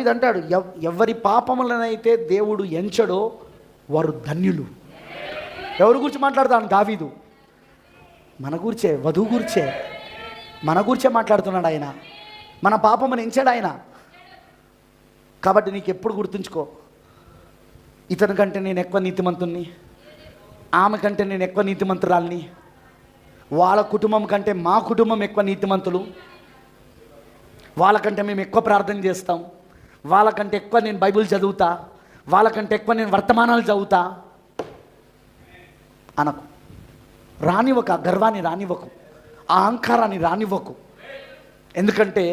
దావీదు అంటాడు, ఎవరి పాపములనైతే దేవుడు ఎంచడో వారు ధన్యులు. ఎవరి గురించి మాట్లాడతాను? దావీదు. మన గురించే, వధువు గురించే, మన గురించే మాట్లాడుతున్నాడు ఆయన. మన పాపమును ఎంచాడు ఆయన. కాబట్టి నీకు ఎప్పుడు గుర్తుంచుకో, ఇతని కంటే నేను ఎక్కువ నీతిమంతుణ్ణి, ఆమె కంటే నేను ఎక్కువ నీతిమంతురాల్ని, వాళ్ళ కుటుంబం కంటే మా కుటుంబం ఎక్కువ నీతిమంతులు, వాళ్ళకంటే మేము ఎక్కువ ప్రార్థన చేస్తాం, వాళ్ళకంటే ఎక్కువ నేను బైబిల్ చదువుతా, వాళ్ళకంటే ఎక్కువ నేను వర్తమానాలు చదువుతా అనకు. రానివ్వకు, ఆ గర్వాన్ని రానివ్వకు, ఆ అహంకారాన్ని రానివ్వకు. ఎందుకంటే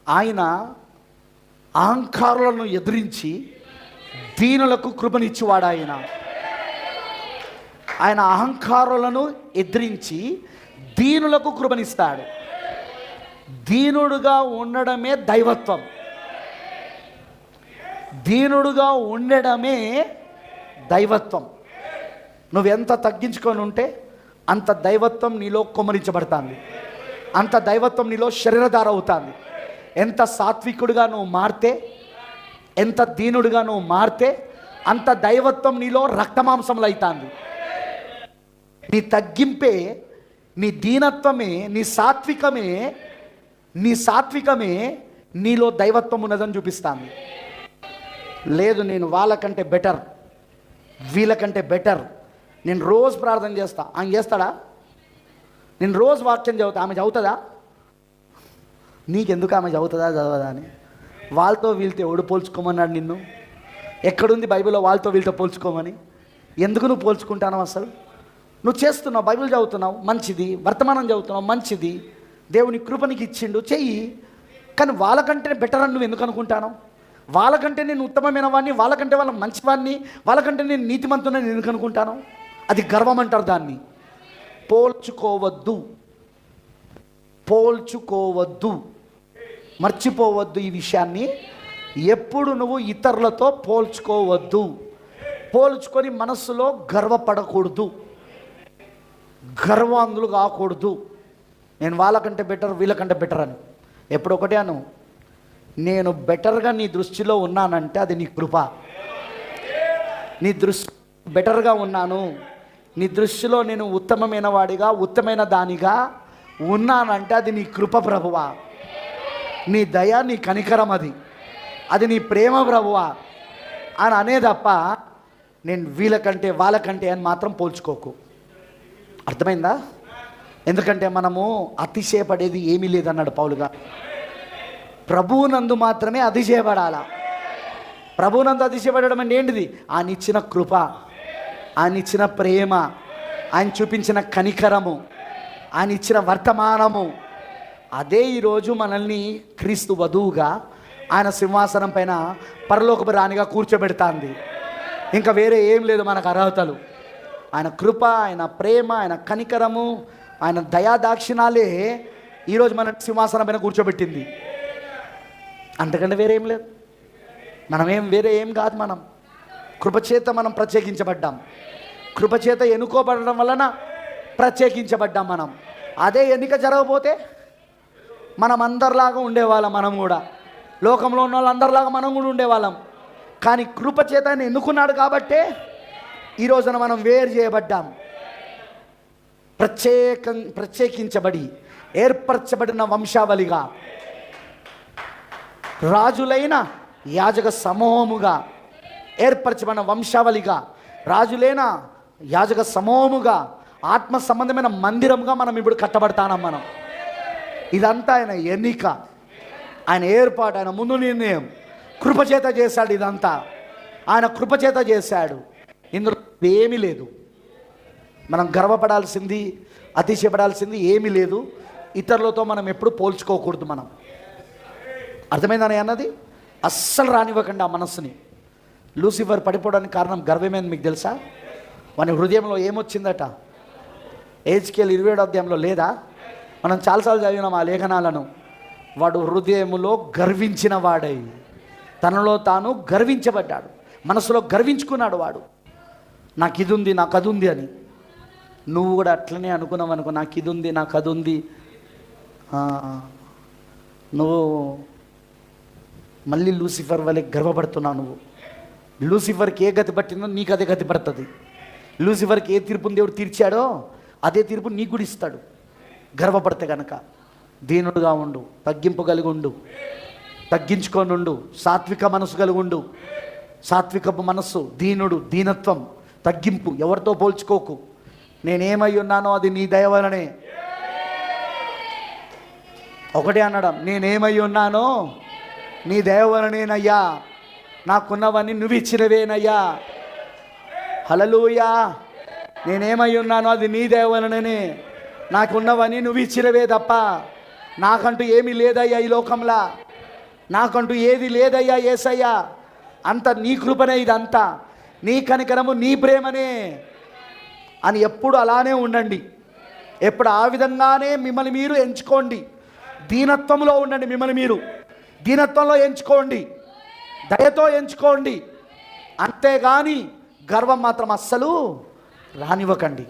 ఆయన అహంకారులను ఎదిరించి దీనులకు కృపనిచ్చివాడు. ఆయన అహంకారులను ఎదిరించి దీనులకు కృపనిస్తాడు. దీనుడుగా ఉండడమే దైవత్వం. దీనుడుగా ఉండడమే దైవత్వం. నువ్వెంత తగ్గించుకొని ఉంటే అంత దైవత్వం నీలో కుమ్మరించబడుతుంది, అంత దైవత్వం నీలో శరీరధార అవుతుంది. ఎంత సాత్వికుడిగా నువ్వు మారితే, ఎంత దీనుడిగా నువ్వు మారితే అంత దైవత్వం నీలో రక్తమాంసంలో అవుతుంది. నీ తగ్గింపే, నీ దీనత్వమే, నీ సాత్వికమే నీలో దైవత్వం ఉన్నదని చూపిస్తాను. లేదు నేను వాళ్ళకంటే బెటర్, వీళ్ళకంటే బెటర్, నేను రోజు ప్రార్థన చేస్తా, ఆమె చేస్తాడా? నేను రోజు వాక్యం చదువుతా, ఆమె చదువుతుందా? నీకెందుకు ఆమె చదువుతుందా చదవదా అని? వాళ్ళతో వీళ్ళతో ఎవడు పోల్చుకోమన్నాడు నిన్ను? ఎక్కడుంది బైబిల్లో వాళ్ళతో వీళ్ళతో పోల్చుకోమని? ఎందుకు నువ్వు పోల్చుకుంటావు? అసలు నువ్వు చేస్తున్నావు, బైబిల్ చదువుతున్నావు, మంచిది, వర్తమానం చదువుతున్నావు, మంచిది, దేవుని కృపనికి ఇచ్చిండు, చెయ్యి. కానీ వాళ్ళకంటే బెటర్ అని నువ్వు ఎందుకు అనుకుంటాను? వాళ్ళకంటే నేను ఉత్తమమైన వాడిని, వాళ్ళకంటే వాళ్ళ మంచివాడిని, వాళ్ళకంటే నేను నీతిమంతుని ఎందుకు అనుకుంటాను? అది గర్వం అంటారు దాన్ని. పోల్చుకోవద్దు, మర్చిపోవద్దు ఈ విషయాన్ని. ఎప్పుడు నువ్వు ఇతరులతో పోల్చుకొని మనస్సులో గర్వపడకూడదు, గర్వాంధులు కాకూడదు. నేను వాళ్ళకంటే బెటర్, వీళ్ళకంటే బెటర్ అని. ఎప్పుడు ఒకటే అను, నేను బెటర్గా నీ దృష్టిలో ఉన్నానంటే అది నీ కృప. నీ దృష్టి బెటర్గా ఉన్నాను, నీ దృష్టిలో నేను ఉత్తమమైన వాడిగా, ఉత్తమైన దానిగా ఉన్నానంటే అది నీ కృప ప్రభువా, నీ దయ, నీ కనికరం, అది నీ ప్రేమ ప్రభువా అని అనే తప్ప నేను వీళ్ళకంటే వాళ్ళకంటే అని మాత్రం పోల్చుకోకు. అర్థమైందా? ఎందుకంటే మనము అతిశయపడేది ఏమీ లేదన్నాడు పౌలుగా. ప్రభువునందు మాత్రమే అతిశయపడాలా. ప్రభువునందు అతిశయపడడం అంటే ఏంటిది? ఆయన ఇచ్చిన కృప, ఆయన ఇచ్చిన ప్రేమ, ఆయన చూపించిన కనికరము, ఆయన ఇచ్చిన వర్తమానము. అదే ఈరోజు మనల్ని క్రీస్తు వధువుగా ఆయన సింహాసనం పైన పరలోకపు రాణిగా కూర్చోబెడుతుంది. ఇంకా వేరే ఏం లేదు మనకు అర్హతలు. ఆయన కృప, ఆయన ప్రేమ, ఆయన కనికరము, ఆయన దయాదాక్షిణాలే ఈరోజు మన సింహాసనం పైన కూర్చోబెట్టింది. అంతకంటే వేరే ఏం లేదు. వేరే ఏం కాదు. మనం కృపచేత మనం ప్రత్యేకించబడ్డాం. కృపచేత ఎన్నుకోబడడం వలన ప్రత్యేకించబడ్డాం మనం. అదే ఎన్నిక జరగకపోతే మనం అందరిలాగా ఉండేవాళ్ళం. మనం కూడా లోకంలో ఉన్న వాళ్ళందరిలాగా మనం కూడా ఉండేవాళ్ళం. కానీ కృపచేత ఆయన ఎన్నుకున్నాడు కాబట్టే ఈ రోజున మనం వేరు చేయబడ్డాం. ప్రత్యేకించబడి ఏర్పరచబడిన వంశావళిగా, రాజులైన యాజక సమూహముగా, ఏర్పరచబడిన వంశావళిగా, రాజులైన యాజక సమూహముగా, ఆత్మ సంబంధమైన మందిరంగా మనం ఇప్పుడు కట్టబడతానం. మనం ఇదంతా ఆయన ఎన్నిక, ఆయన ఏర్పాటు, ఆయన ముందు నిర్ణయం. కృపచేత చేశాడు. ఇదంతా ఆయన కృపచేత చేశాడు. ఇందులో ఏమీ లేదు. మనం గర్వపడాల్సింది, అతిశయపడాల్సింది ఏమీ లేదు. ఇతరులతో మనం ఎప్పుడు పోల్చుకోకూడదు. మనం అర్థమైందని అన్నది అస్సలు రానివ్వకండి ఆ మనస్సుని. లూసిఫర్ పడిపోవడానికి కారణం గర్వమేంది మీకు తెలుసా? వాని హృదయంలో ఏమొచ్చిందట? హెజ్కేలు 27వ అధ్యాయంలో లేదా? మనం చాలాసార్లు చదివినాం ఆ లేఖనాలను. వాడు హృదయములో గర్వించిన వాడై తనలో తాను గర్వించబడ్డాడు. మనసులో గర్వించుకున్నాడు వాడు. నాకు ఇది ఉంది, నాకు అది ఉంది అని. నువ్వు కూడా అట్లనే అనుకున్నావు అనుకో, నాకు ఇది ఉంది, నాకు అది ఉంది. నువ్వు మళ్ళీ లూసిఫర్ వలె గర్వపడుతున్నావు నువ్వు. లూసిఫర్కి ఏ గతి పట్టిందో నీకు అదే గతి పడుతుంది. లూసిఫర్కి ఏ తీర్పుని దేవుడు తీర్చాడో అదే తీర్పు నీకు కూడా ఇస్తాడు. గర్వపడితే గనక దీనుడుగా ఉండు, తగ్గింపు కలిగి ఉండు, తగ్గించుకొని ఉండు, సాత్విక మనసు కలిగి ఉండు. సాత్వికపు మనస్సు, దీనుడు, దీనత్వం, తగ్గింపు, ఎవరితో పోల్చుకోకు. నేనేమై ఉన్నానో అది నీ దయ వలనే. ఒకటే అనడం, నేనేమై ఉన్నానో నీ దయ వలనేనయ్యా, నాకున్నవన్నీ నువ్వు ఇచ్చినవేనయ్యా. హల్లెలూయా. నేనేమై ఉన్నానో అది నీ దయ వలననే, నాకున్నవన్నీ నువ్వు ఇచ్చినవే తప్ప నాకంటూ ఏమీ లేదయ్యా ఈ లోకంలో, నాకంటూ ఏది లేదయ్యా యేసయ్యా, అంత నీ కృపనే, ఇదంతా నీ కనికరము, నీ ప్రేమనే అని ఎప్పుడు అలానే ఉండండి. ఎప్పుడు ఆ విధంగానే మిమ్మల్ని మీరు ఎంచుకోండి. దీనత్వంలో ఉండండి, మిమ్మల్ని మీరు దీనత్వంలో ఎంచుకోండి, దయతో ఎంచుకోండి. అంతేగాని గర్వం మాత్రం అస్సలు రానివ్వకండి.